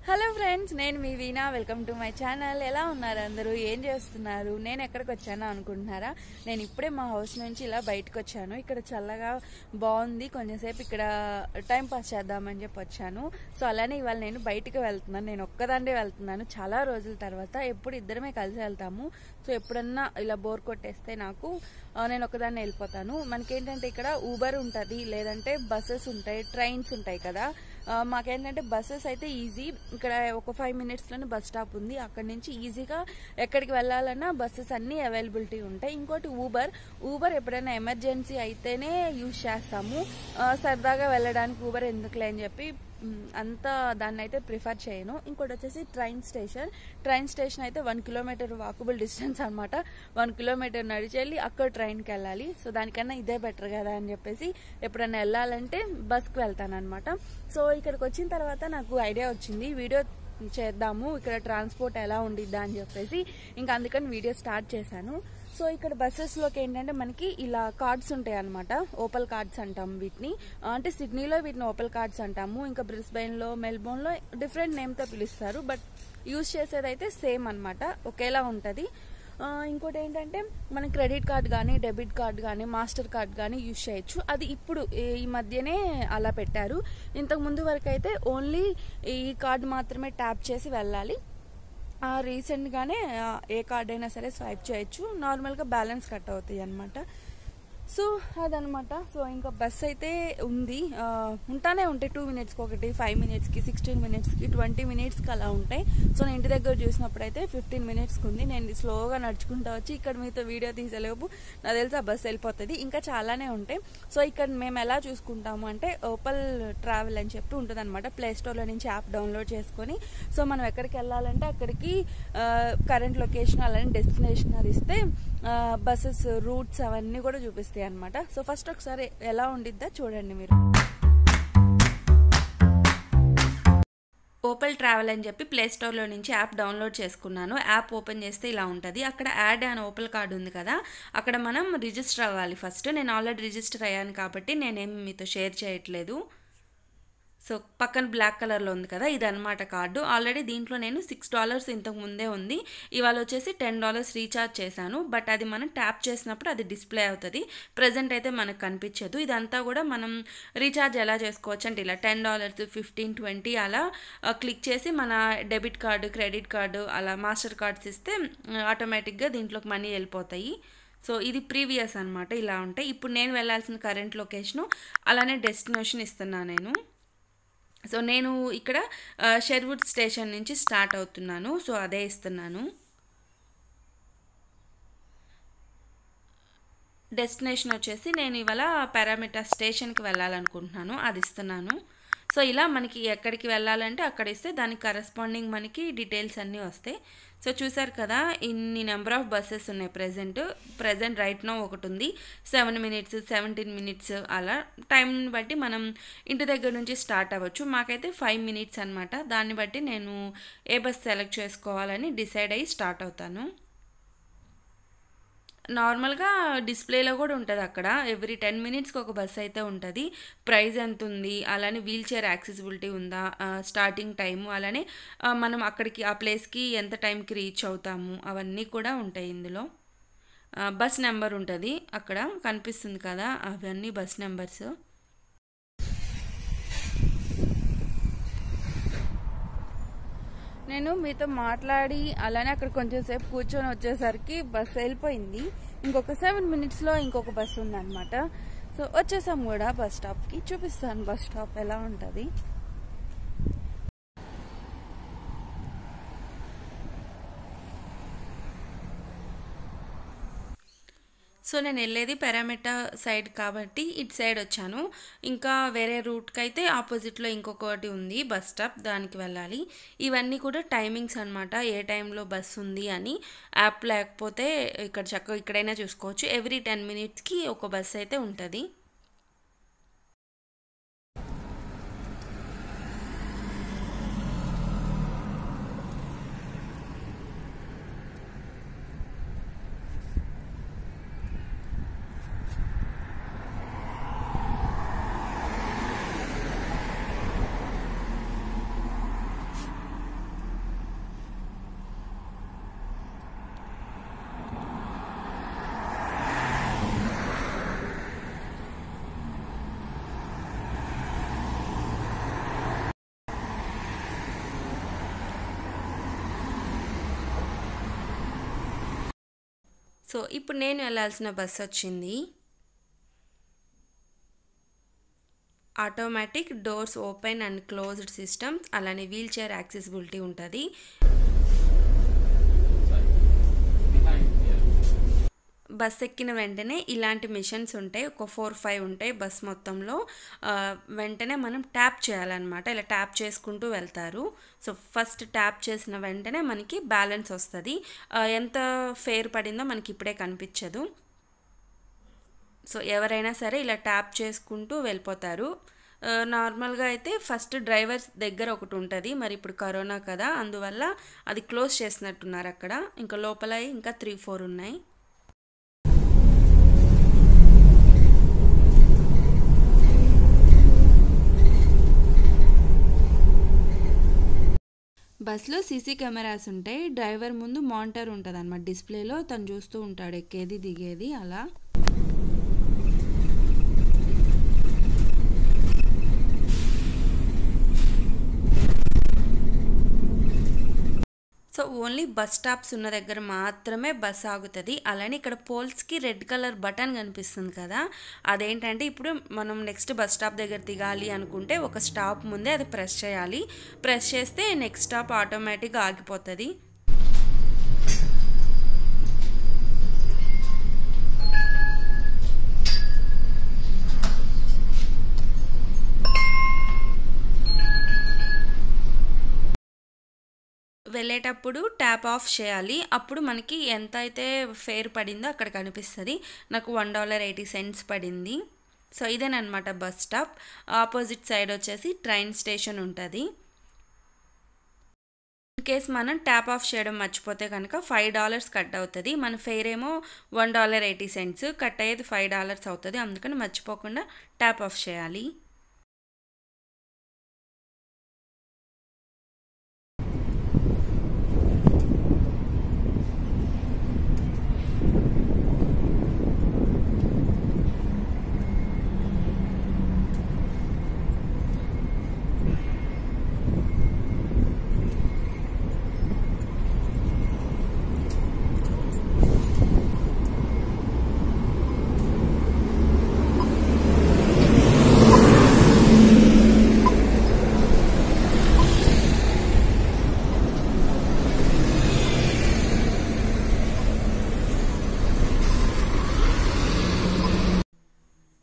Hello friends, నేను మీ Veena. Welcome to my channel. ఎలా ఉన్నారు అందరూ? ఏం చేస్తున్నారు? నేను ఎక్కడికి వచ్చాను అనుకుంటున్నారా? నేను ఇప్పుడే మా హౌస్ నుంచి ఇలా బయటకు వచ్చాను. ఇక్కడ చల్లగా బాగుంది. కొంచెంసేపు ఇక్కడ టైం పాస్ చేద్దామని చెప్పి వచ్చాను. సో అలానే ఇవాళ నేను బయటకు వెళ్తున్నాను. నేను ఒక్కదాన్నే వెళ్తున్నాను చాలా రోజుల తర్వాత. ఎప్పుడు ఇద్దరమే కలిసి వెళ్తాము. సో ఎప్పుడన్నా ఇలా బోర్ కొట్టేస్తే నాకు నేను ఒక్కదాన్ని వెళ్ళిపోతాను. మనకేంటంటే ఇక్కడ ఊబర్ ఉంటుంది, లేదంటే బస్సెస్ ఉంటాయి, ట్రైన్స్ ఉంటాయి కదా. మాకేంటంటే బస్సెస్ అయితే ఈజీ. ఇక్కడ ఒక 5 minutesలోనే బస్ స్టాప్ ఉంది. అక్కడి నుంచి ఈజీగా ఎక్కడికి వెళ్ళాలన్నా బస్సెస్ అన్నీ అవైలబిలిటీ ఉంటాయి. ఇంకోటి ఊబర్ ఎప్పుడైనా ఎమర్జెన్సీ అయితేనే యూజ్ చేస్తాము. సరదాగా వెళ్ళడానికి ఊబర్ ఎందుకులే అని చెప్పి అంతా దాన్ని అయితే ప్రిఫర్ చేయను. ఇంకోటి వచ్చేసి ట్రైన్ స్టేషన్ అయితే 1 kilometer వాకబుల్ డిస్టెన్స్ అనమాట. 1 kilometer నడిచి వెళ్ళి అక్కడ ట్రైన్కి వెళ్ళాలి. సో దానికన్నా ఇదే బెటర్ కదా అని చెప్పేసి ఎప్పుడైనా వెళ్ళాలంటే బస్కి వెళ్తాను అనమాట. సో ఇక్కడికి వచ్చిన తర్వాత నాకు ఐడియా వచ్చింది, వీడియో చేద్దాము ఇక్కడ ట్రాన్స్పోర్ట్ ఎలా ఉండిద్దా అని చెప్పేసి. ఇంకా అందుకని వీడియో స్టార్ట్ చేశాను. సో ఇక్కడ బస్సెస్లోకి ఏంటంటే మనకి ఇలా కార్డ్స్ ఉంటాయి అనమాట. ఓపల్ కార్డ్స్ అంటాం వీటిని. అంటే సిడ్నీలో వీటిని ఓపల్ కార్డ్స్ అంటాము. ఇంకా బ్రిస్బెయిన్లో, మెల్బోర్న్లో డిఫరెంట్ నేమ్తో పిలుస్తారు. బట్ యూజ్ చేసేది అయితే సేమ్ అనమాట, ఒకేలా ఉంటుంది. ఇంకోటి ఏంటంటే మన క్రెడిట్ కార్డ్ కానీ, డెబిట్ కార్డ్ కానీ, మాస్టర్ కార్డ్ కానీ యూజ్ చేయొచ్చు. అది ఇప్పుడు ఈ మధ్యనే అలా పెట్టారు. ఇంతకు ముందు వరకు అయితే ఓన్లీ ఈ కార్డ్ మాత్రమే ట్యాప్ చేసి వెళ్ళాలి. రీసెంట్గానే ఏ కార్డ్ అయినా సరే స్వైప్ చేయొచ్చు. నార్మల్గా బ్యాలెన్స్ కట్ అవుతాయి అనమాట. సో అదనమాట. సో ఇంకా బస్ అయితే ఉంది, ఉంటానే ఉంటాయి. 2 minutesకి ఒకటి, 5 minutesకి, 16 minutesకి, 20 minutesకి అలా ఉంటాయి. సో నేను ఇంటి దగ్గర చూసినప్పుడు అయితే 15 minutesకి ఉంది. నేను స్లోగా నడుచుకుంటూ వచ్చి ఇక్కడ మీతో వీడియో తీసేలోపు నాకు తెలిసి ఆ బస్సు వెళ్ళిపోతుంది. ఇంకా చాలానే ఉంటాయి. సో ఇక్కడ మేము ఎలా చూసుకుంటాము అంటే ఓపల్ ట్రావెల్ అని చెప్పి ఉంటుంది అనమాట. ప్లేస్టోర్లో నుంచి యాప్ డౌన్లోడ్ చేసుకొని సో మనం ఎక్కడికి వెళ్ళాలంటే అక్కడికి కరెంట్ లొకేషన్ అలానే డెస్టినేషన్ అది ఇస్తే బస్సెస్ రూట్స్ అవన్నీ కూడా చూపిస్తాయి అనమాట. సో ఫస్ట్ ఒకసారి ఎలా ఉండిద్దా చూడండి మీరు. ఓపల్ ట్రావెల్ అని చెప్పి ప్లేస్టోర్లో నుంచి యాప్ డౌన్లోడ్ చేసుకున్నాను. యాప్ ఓపెన్ చేస్తే ఇలా ఉంటుంది. అక్కడ యాడ్ అండ్ ఓపల్ కార్డు ఉంది కదా, అక్కడ మనం రిజిస్టర్ అవ్వాలి ఫస్ట్. నేను ఆల్రెడీ రిజిస్టర్ అయ్యాను కాబట్టి నేనేమి మీతో షేర్ చేయట్లేదు. సో పక్కన బ్లాక్ కలర్లో ఉంది కదా, ఇదన్నమాట కార్డు. ఆల్రెడీ దీంట్లో నేను $6 ఇంతకు ముందే ఉంది. ఇవాళ వచ్చేసి $10 రీఛార్జ్ చేశాను. బట్ అది మనం ట్యాప్ చేసినప్పుడు అది డిస్ప్లే అవుతుంది. ప్రజెంట్ అయితే మనకు కనిపించదు. ఇదంతా కూడా మనం రీఛార్జ్ ఎలా చేసుకోవచ్చు అంటే ఇలా $10, 15, 20 అలా క్లిక్ చేసి మన డెబిట్ కార్డు, క్రెడిట్ కార్డు అలా మాస్టర్ కార్డ్స్ ఇస్తే ఆటోమేటిక్గా దీంట్లోకి మనీ వెళ్ళిపోతాయి. సో ఇది ప్రీవియస్ అనమాట, ఇలా ఉంటాయి. ఇప్పుడు నేను వెళ్ళాల్సిన కరెంట్ లొకేషను అలానే డెస్టినేషన్ ఇస్తున్నాను నేను. సో నేను ఇక్కడ షెర్వుడ్ స్టేషన్ నుంచి స్టార్ట్ అవుతున్నాను. సో అదే ఇస్తున్నాను. డెస్టినేషన్ వచ్చేసి నేను ఇవాళ పారామీటర్ స్టేషన్కి వెళ్ళాలనుకుంటున్నాను, అది ఇస్తున్నాను. సో ఇలా మనకి ఎక్కడికి వెళ్ళాలంటే అక్కడ ఇస్తే దానికి కరెస్పాండింగ్ మనకి డీటెయిల్స్ అన్నీ వస్తాయి. సో చూసారు కదా, ఇన్ని నెంబర్ ఆఫ్ బస్సెస్ ఉన్నాయి ప్రజెంట్ రైట్ నో ఒకటి ఉంది. 7 minutes, 17 minutes అలా టైంని బట్టి మనం ఇంటి దగ్గర నుంచి స్టార్ట్ అవ్వచ్చు. మాకైతే 5 minutes అనమాట. దాన్ని బట్టి నేను ఏ బస్ సెలెక్ట్ చేసుకోవాలని డిసైడ్ అయ్యి స్టార్ట్ అవుతాను. నార్మల్గా డిస్ప్లేలో కూడా ఉంటుంది అక్కడ. ఎవ్రీ 10 minutesకి ఒక బస్ అయితే ఉంటుంది. ప్రైస్ ఎంత ఉంది, అలానే వీల్ చైర్ యాక్సెసిబిలిటీ ఉందా, స్టార్టింగ్ టైము, అలానే మనం అక్కడికి ఆ ప్లేస్కి ఎంత టైంకి రీచ్ అవుతాము అవన్నీ కూడా ఉంటాయి ఇందులో. బస్ నెంబర్ ఉంటుంది అక్కడ కనిపిస్తుంది కదా, అవన్నీ బస్ నెంబర్స్. నేను మీతో మాట్లాడి అలానే అక్కడ కొంచెం సేపు కూర్చొని వచ్చేసరికి బస్సు వెళ్ళిపోయింది. ఇంకొక 7 minutesలో ఇంకొక బస్సు ఉందన్నమాట. సో వచ్చేసాం కూడా బస్ స్టాప్కి. చూపిస్తాను బస్ స్టాప్ ఎలా ఉంటుంది. సో నేను వెళ్ళేది పారామీటర్ సైడ్ కాబట్టి ఇటు సైడ్ వచ్చాను. ఇంకా వేరే రూట్కి అయితే ఆపోజిట్లో ఇంకొకటి ఉంది బస్ స్టాప్, దానికి వెళ్ళాలి. ఇవన్నీ కూడా టైమింగ్స్ అనమాట, ఏ టైంలో బస్సు ఉంది అని. యాప్ లేకపోతే ఇక్కడ చక్కగా ఇక్కడైనా చూసుకోవచ్చు. ఎవ్రీ 10 minutesకి ఒక బస్సు అయితే ఉంటుంది. సో ఇప్పుడు నేను వెళ్ళాల్సిన బస్సు వచ్చింది. Automatic doors open and closed system, అలానే వీల్ చైర్ యాక్సెసిబిలిటీ ఉంటుంది. బస్ ఎక్కిన వెంటనే ఇలాంటి మిషన్స్ ఉంటాయి, ఒక 4-5 ఉంటాయి బస్ మొత్తంలో. వెంటనే మనం ట్యాప్ చేయాలన్నమాట. ఇలా ట్యాప్ చేసుకుంటూ వెళ్తారు. సో ఫస్ట్ ట్యాప్ చేసిన వెంటనే మనకి బ్యాలెన్స్ వస్తుంది. ఎంత ఫేర్ పడిందో మనకి ఇప్పుడే కనిపించదు. సో ఎవరైనా సరే ఇలా ట్యాప్ చేసుకుంటూ వెళ్ళిపోతారు. నార్మల్గా అయితే ఫస్ట్ డ్రైవర్ దగ్గర ఒకటి ఉంటుంది, మరి ఇప్పుడు కరోనా కదా, అందువల్ల అది క్లోజ్ చేసినట్టున్నారు అక్కడ. ఇంకా లోపల ఇంకా 3-4 ఉన్నాయి. బస్లో సీసీ కెమెరాస్ ఉంటాయి. డ్రైవర్ ముందు మానిటర్ ఉంటుంది అన్నమాట, డిస్ప్లేలో తను చూస్తూ ఉంటాడు ఎక్కేది దిగేది అలా. సో ఓన్లీ బస్ స్టాప్స్ ఉన్న దగ్గర మాత్రమే బస్ ఆగుతుంది. అలానే ఇక్కడ పోల్స్కి రెడ్ కలర్ బటన్ కనిపిస్తుంది కదా, అదేంటంటే ఇప్పుడు మనం నెక్స్ట్ బస్ స్టాప్ దగ్గర దిగాలి అనుకుంటే ఒక స్టాప్ ముందే అది ప్రెస్ చేయాలి. ప్రెస్ చేస్తే నెక్స్ట్ స్టాప్ ఆటోమేటిక్గా ఆగిపోతుంది. వెళ్ళేటప్పుడు ట్యాప్ ఆఫ్ చేయాలి. అప్పుడు మనకి ఎంత అయితే ఫేర్ పడిందో అక్కడ కనిపిస్తుంది. నాకు $1.80 పడింది. సో ఇదేనమాట బస్ స్టాప్. ఆపోజిట్ సైడ్ వచ్చేసి ట్రైన్ స్టేషన్ ఉంటుంది. ఇన్ కేస్ మనం ట్యాప్ ఆఫ్ చేయడం మర్చిపోతే కనుక $5 కట్ అవుతుంది. మన ఫేర్ ఏమో $1.80, కట్ అయ్యేది $5 అవుతుంది. అందుకని మర్చిపోకుండా ట్యాప్ ఆఫ్ చేయాలి.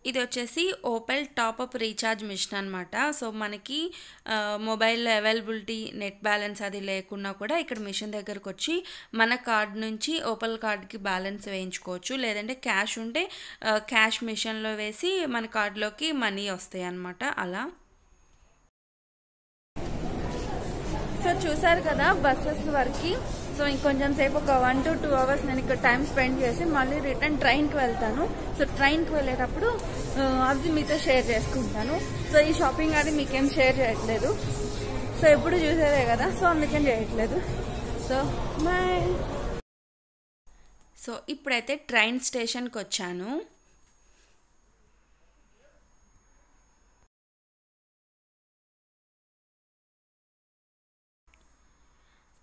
ఇది వచ్చేసి ఓపెల్ టాప్అప్ రీఛార్జ్ మిషన్ అనమాట. సో మనకి మొబైల్ అవైలబిలిటీ నెట్ బ్యాలెన్స్ అది లేకున్నా కూడా ఇక్కడ మిషన్ దగ్గరకు వచ్చి మన కార్డ్ నుంచి ఓపెల్ కార్డ్కి బ్యాలెన్స్ వేయించుకోవచ్చు. లేదంటే క్యాష్ ఉంటే క్యాష్ మిషన్లో వేసి మన కార్డులోకి మనీ వస్తాయి అన్నమాట అలా. సో చూసారు కదా బస్సెస్ వరకు. సో ఇంకొంచెం సేపు ఒక 1 to 2 hours నేను ఇక్కడ టైం స్పెండ్ చేసి మళ్ళీ రిటర్న్ ట్రైన్కి వెళ్తాను. సో ట్రైన్కి వెళ్ళేటప్పుడు అది మీతో షేర్ చేసుకుంటాను. సో ఈ షాపింగ్ అది మీకేం షేర్ చేయట్లేదు. సో ఎప్పుడు చూసేదే కదా, సో అందుకని చేయట్లేదు. So bye. సో ఇప్పుడైతే ట్రైన్ స్టేషన్కి వచ్చాను.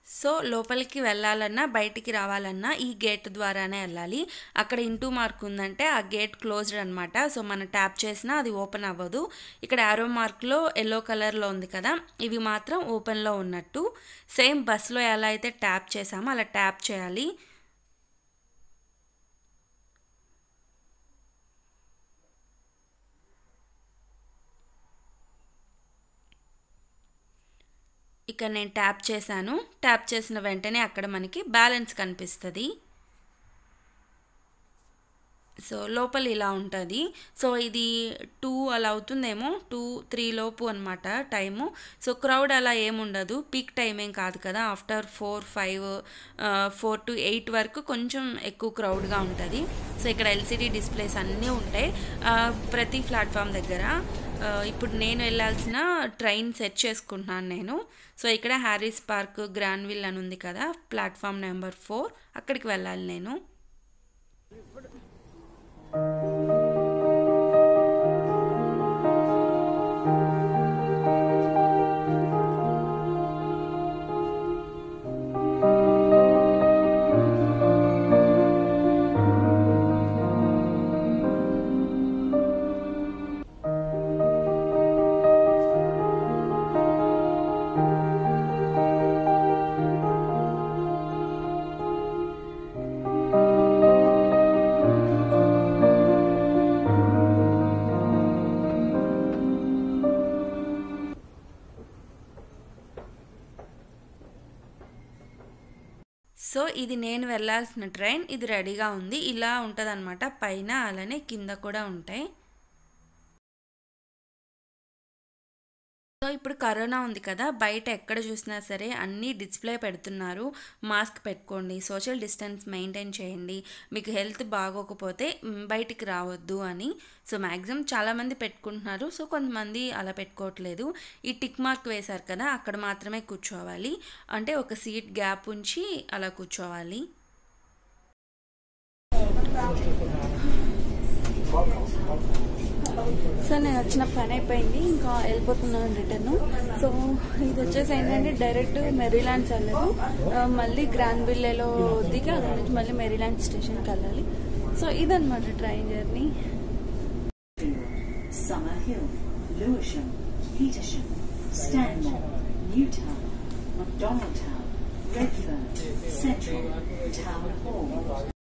సో లోపలికి వెళ్ళాలన్నా బయటికి రావాలన్నా ఈ గేట్ ద్వారానే వెళ్ళాలి. అక్కడ ఇంటూ మార్క్ ఉందంటే ఆ గేట్ క్లోజ్డ్ అనమాట. సో మనం ట్యాప్ చేసినా అది ఓపెన్ అవ్వదు. ఇక్కడ యారో మార్క్లో ఎల్లో కలర్లో ఉంది కదా, ఇవి మాత్రం ఓపెన్లో ఉన్నట్టు. సేమ్ బస్లో ఎలా అయితే ట్యాప్ చేసామో అలా ట్యాప్ చేయాలి. ఇక్కడ నేను ట్యాప్ చేశాను. ట్యాప్ చేసిన వెంటనే అక్కడ మనకి బ్యాలెన్స్ కనిపిస్తుంది. సో లోపల ఇలా ఉంటుంది. సో ఇది 2 అలా అవుతుందేమో, 2-3 లోపు అనమాట టైము. సో క్రౌడ్ అలా ఏముండదు, పీక్ టైం ఏం కాదు కదా. ఆఫ్టర్ 4 to 8 వరకు కొంచెం ఎక్కువ క్రౌడ్గా ఉంటుంది. సో ఇక్కడ ఎల్సిడి డిస్ప్లేస్ అన్నీ ఉంటాయి ప్రతి ప్లాట్ఫామ్ దగ్గర. ఇప్పుడు నేను వెళ్ళాల్సిన ట్రైన్ సెట్ చేసుకుంటున్నాను నేను. సో ఇక్కడ హ్యారీస్ పార్క్ గ్రాన్విల్ అని ఉంది కదా, ప్లాట్ఫామ్ నెంబర్ 4, అక్కడికి వెళ్ళాలి నేను. సో ఇది నేను వెళ్ళాల్సిన ట్రైన్, ఇది రెడీగా ఉంది. ఇలా ఉంటుందన్నమాట, పైన అలానే కింద కూడా ఉంటాయి. సో ఇప్పుడు కరోనా ఉంది కదా, బయట ఎక్కడ చూసినా సరే అన్నీ డిస్ప్లే పెడుతున్నారు. మాస్క్ పెట్టుకోండి, సోషల్ డిస్టెన్స్ మెయింటైన్ చేయండి, మీకు హెల్త్ బాగోకపోతే బయటికి రావద్దు అని. సో మ్యాక్సిమం చాలామంది పెట్టుకుంటున్నారు. సో కొంతమంది అలా పెట్టుకోవట్లేదు. ఈ టిక్ మార్క్ వేశారు కదా, అక్కడ మాత్రమే కూర్చోవాలి. అంటే ఒక సీట్ గ్యాప్ ఉంచి అలా కూర్చోవాలి. సో నేను వచ్చిన పని అయిపోయింది, ఇంకా వెళ్ళిపోతున్నాను రిటర్న్. సో ఇది వచ్చేసి ఏంటంటే డైరెక్ట్ మెరీలాండ్స్ వెళ్ళదు, మళ్ళీ గ్రాన్విల్లేలో దిగి అక్కడ నుంచి మళ్ళీ మెరీలాండ్ స్టేషన్కి వెళ్ళాలి. సో ఇదన్నమాట train journey. Summerhill, Lewisham, Petersham, Stanmore, Newtown, McDonaldtown, Redfern, Central, Town Hall.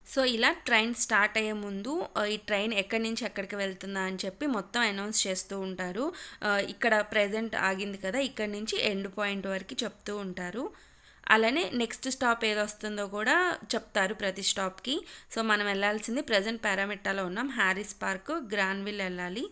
So ఇలా ట్రైన్ స్టార్ట్ అయ్యే ముందు ఈ ట్రైన్ ఎక్కడి నుంచి ఎక్కడికి వెళ్తుందా అని చెప్పి మొత్తం అనౌన్స్ చేస్తూ ఉంటారు. ఇక్కడ ప్రెజెంట్ ఆగింది కదా, ఇక్కడి నుంచి ఎండ్ పాయింట్ వరకు చెప్తూ ఉంటారు. అలానే నెక్స్ట్ స్టాప్ ఏది వస్తుందో కూడా చెప్తారు ప్రతి స్టాప్కి. సో మనం వెళ్ళాల్సింది ప్రెజెంట్ పారామిట్టాలో ఉన్నాం, హ్యారీస్ పార్క్, గ్రాన్విల్ వెళ్ళాలి.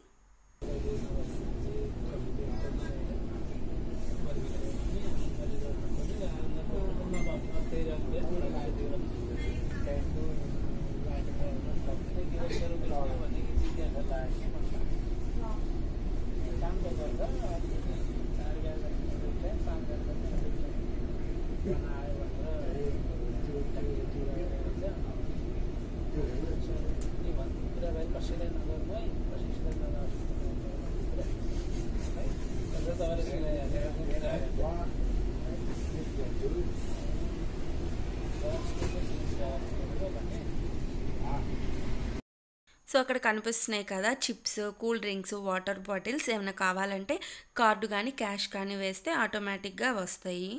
సో అక్కడ కనిపిస్తున్నాయి కదా chips, cool drinks, water bottles. ఏమైనా కావాలంటే కార్డు కానీ క్యాష్ కానీ వేస్తే ఆటోమేటిక్గా వస్తాయి.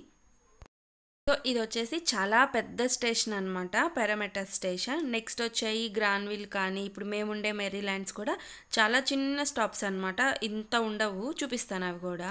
సో ఇది వచ్చేసి చాలా పెద్ద స్టేషన్ అనమాట, పారామిట్టా స్టేషన్. నెక్స్ట్ వచ్చాయి గ్రాన్విల్ కానీ ఇప్పుడు మేముండే మెరీలాండ్స్ కూడా చాలా చిన్న స్టాప్స్ అనమాట, ఇంత ఉండవు. చూపిస్తాను అవి కూడా.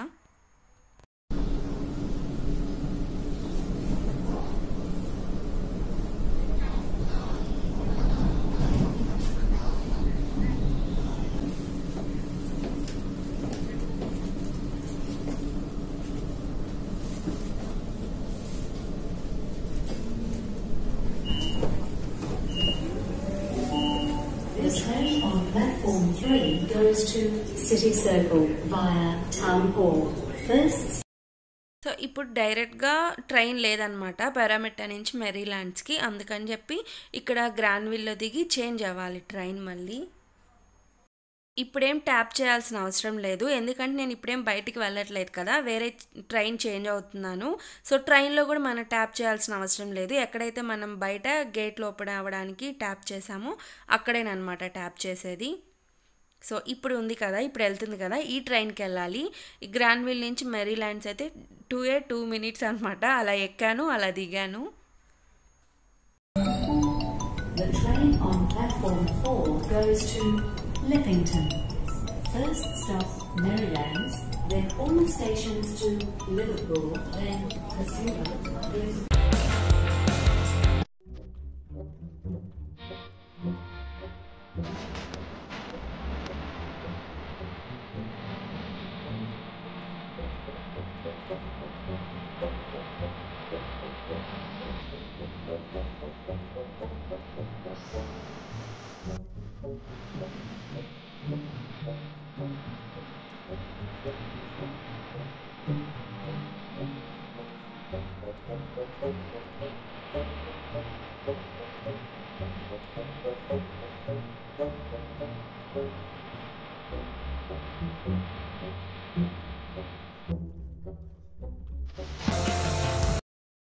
The train on platform 3 goes to City Circle via Town Hall. First. So ఇప్పుడు డైరెక్ట్గా ట్రైన్ లేదనమాట పారామిట్టా నుంచి మెరీలాండ్స్కి, అందుకని చెప్పి ఇక్కడ గ్రాన్విల్లో దిగి చేంజ్ అవ్వాలి ట్రైన్ మళ్ళీ. ఇప్పుడేం ట్యాప్ చేయాల్సిన అవసరం లేదు, ఎందుకంటే నేను ఇప్పుడేం బయటికి వెళ్ళట్లేదు కదా, వేరే ట్రైన్ చేంజ్ అవుతున్నాను. సో ట్రైన్లో కూడా మనం ట్యాప్ చేయాల్సిన అవసరం లేదు. ఎక్కడైతే మనం బయట గేట్ ఓపెన్ అవ్వడానికి ట్యాప్ చేసామో అక్కడేనమాట ట్యాప్ చేసేది. సో ఇప్పుడు ఉంది కదా, ఇప్పుడు వెళ్తుంది కదా, ఈ ట్రైన్కి వెళ్ళాలి. ఈ గ్రాన్విల్ నుంచి మెరీలాండ్స్ అయితే 2 minutes అనమాట. అలా ఎక్కాను, అలా దిగాను. The train on platform 4 goes to Leppington. First stop Merrylands, then all stations to Liverpool, then Casino.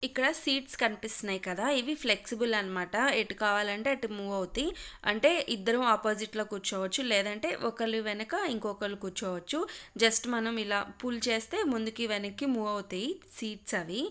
ఇక్కడ సీట్స్ కనిపిస్తున్నాయి కదా, ఇవి ఫ్లెక్సిబుల్ అనమాట, ఎటు కావాలంటే అటు మూవ్ అవుతాయి. అంటే ఇద్దరం ఆపోజిట్లో కూర్చోవచ్చు, లేదంటే ఒకళ్ళు వెనక ఇంకొకళ్ళు కూర్చోవచ్చు. జస్ట్ మనం ఇలా పుల్ చేస్తే ముందుకి వెనక్కి మూవ్ అవుతాయి సీట్స్ అవి.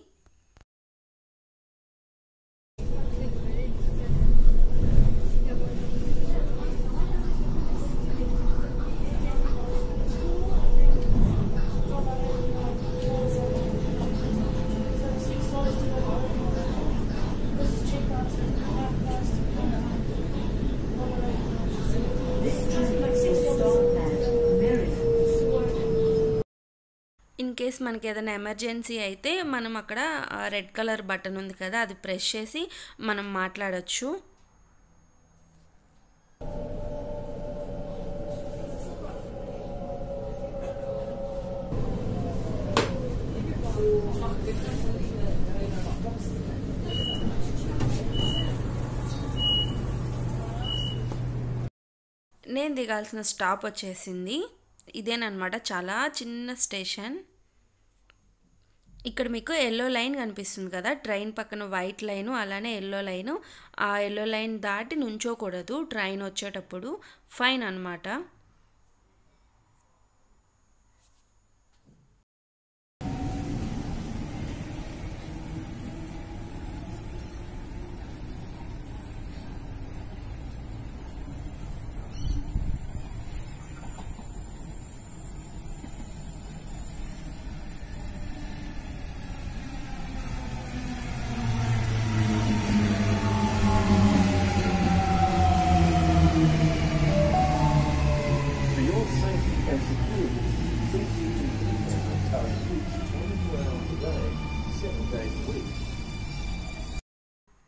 కేస్ మనకి ఏదైనా ఎమర్జెన్సీ అయితే మనం అక్కడ రెడ్ కలర్ బటన్ ఉంది కదా, అది ప్రెస్ చేసి మనం మాట్లాడొచ్చు. నేను దిగాల్సిన స్టాప్ వచ్చేసింది. ఇదేనమాట, చాలా చిన్న స్టేషన్. ఇక్కడ మీకు ఎల్లో లైన్ కనిపిస్తుంది కదా, ట్రైన్ పక్కన వైట్ లైను, అలానే ఎల్లో లైను. ఆ ఎల్లో లైన్ దాటి నుంచోకూడదు ట్రైన్ వచ్చేటప్పుడు, ఫైన్ అన్నమాట.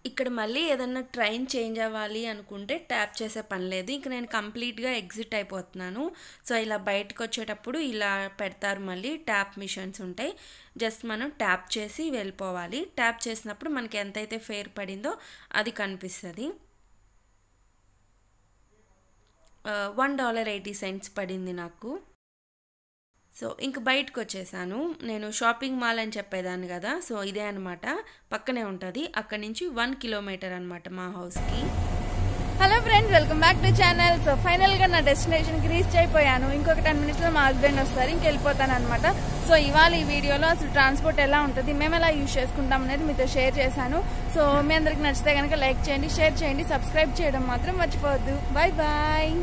ఇక్కడ మళ్ళీ ఏదన్నా ట్రైన్ చేంజ్ అవ్వాలి అనుకుంటే ట్యాప్ చేసే పని లేదు. ఇంక నేను కంప్లీట్గా ఎగ్జిట్ అయిపోతున్నాను. సో ఇలా బయటకు వచ్చేటప్పుడు ఇలా పెడతారు, మళ్ళీ ట్యాప్ మిషన్స్ ఉంటాయి. జస్ట్ మనం ట్యాప్ చేసి వెళ్ళిపోవాలి. ట్యాప్ చేసినప్పుడు మనకి ఎంతైతే ఫేర్ పడిందో అది కనిపిస్తుంది. $1.80 పడింది నాకు. సో ఇంక బయటకు వచ్చేసాను. నేను షాపింగ్ మాల్ అని చెప్పేదాన్ని కదా, సో ఇదే అనమాట, పక్కనే ఉంటుంది. అక్కడి నుంచి 1 కిలోమీటర్ అనమాట మా హౌస్కి. Hello friends, welcome back to channel. So ఫైనల్గా నా డెస్టినేషన్కి రీచ్ అయిపోయాను. ఇంకొక 10 మినిట్స్లో మా హస్బెండ్ వస్తారు, ఇంకెళ్ళిపోతాను అనమాట. సో ఇవాళ ఈ వీడియోలో అసలు ట్రాన్స్పోర్ట్ ఎలా ఉంటుంది, మేము ఎలా యూజ్ చేసుకుంటాం అనేది మీతో షేర్ చేశాను. సో మీ అందరికి నచ్చితే కనుక లైక్ చేయండి, షేర్ చేయండి, సబ్స్క్రైబ్ చేయడం మాత్రం మర్చిపోవద్దు. Bye bye.